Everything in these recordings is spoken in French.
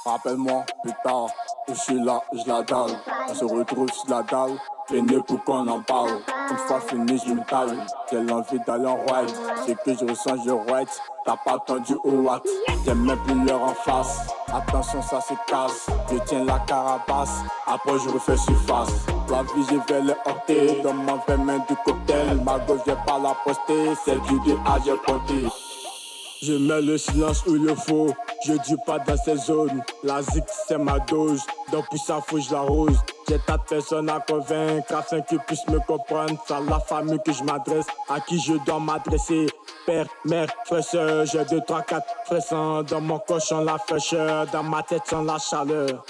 Rappelle-moi plus tard, je suis là, je la dalle. On se retrouve sur la dalle, peiné pour qu'on en parle. Une fois fini, je me taille. J'ai l'envie d'aller en ride. Ce que je ressens, je ride. T'as pas attendu au watt. J'aime même plus l'heure en face. Attention, ça se casse. Je tiens la carapace. Après, je refais surface. La vie, je vais les heurter. Dans ma vraie main du cocktail. Ma gauche, j'ai pas la poster. C'est du DA, j'ai compté. Je mets le silence où il le faut, je dis pas dans ces zones. La zik c'est ma dose, donc pour ça faut que je l'arrose. J'ai tas de personnes à convaincre afin qu'ils puissent me comprendre. C'est à la famille que je m'adresse, à qui je dois m'adresser. Père, mère, frère, soeur, j'ai 2, 3, 4 frères sans. Dans mon cochon la fraîcheur, dans ma tête sans la chaleur.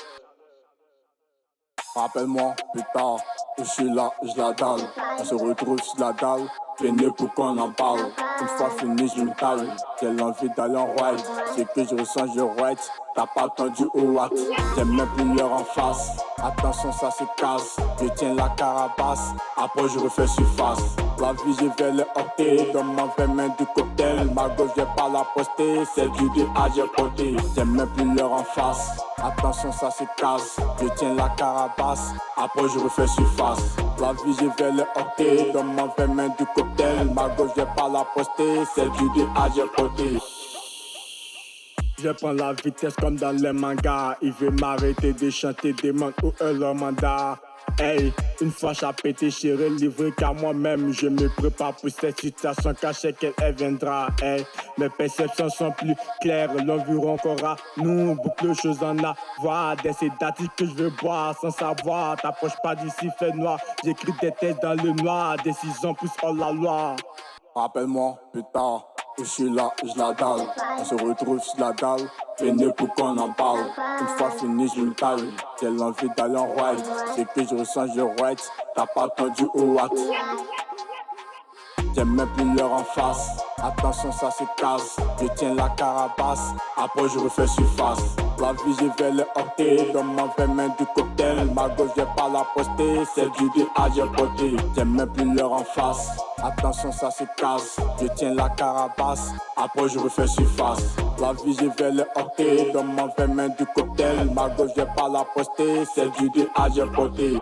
Rappelle-moi plus tard, je suis là, je la dalle. On se retrouve sur la dalle, peiné pour qu'on en parle. Une fois fini, je me taille. J'ai l'envie d'aller en ride. Ce que je ressens, je ride. T'as pas attendu au watt. J'aime même plus l'heure en face. Attention, ça se casse. Je tiens la carapace. Après, je refais surface. La vie, je vais les heurter. Dans ma vraie main du cocktail. Ma gauche, j'ai pas la poster. C'est du DA, j'ai compté. J'aime même plus l'heure en face. Attention, ça se casse. Je tiens la carapace. Après, je refais surface. La vie, je vais les heurter. Dans ma vraie main du cocktail. Ma gauche, j'ai pas la poster. C'est du DA, j'ai compté. Je prends la vitesse comme dans les mangas. Il veut m'arrêter de chanter des manques ou leur mandat. Hey, une fois pété, chérie, livré qu'à moi-même. Je me prépare pour cette situation, cachée qu'elle viendra. Hey, mes perceptions sont plus claires, l'environ encore à nous. Beaucoup de choses en avoir, des sédatifs que je veux boire sans savoir. T'approches pas d'ici, fait noir. J'écris des textes dans le noir, décision plus hors la loi. Rappelle-moi plus tard. Je suis là, je la dalle. On se retrouve sur la dalle, peiné pour qu'on en parle. Une fois fini, je me taille. J'ai l'envie d'aller en ride. Ce que je ressens, je ride. T'as pas attendu au watt. J'aime même plus l'heure en face. Attention, ça se casse. Je tiens la carapace. Après, je refais surface. La vie, je vais les heurter. Dans ma vraie main du cocktail. Ma gauche, j'ai pas la poster. C'est du DA, j'ai compté. J'aime même plus l'heure en face. Attention, ça se casse. Je tiens la carapace. Après, je refais surface. La vie, je vais les heurter. Dans ma vraie main du cocktail. Ma gauche, j'ai pas la poster. C'est du DA, j'ai compté.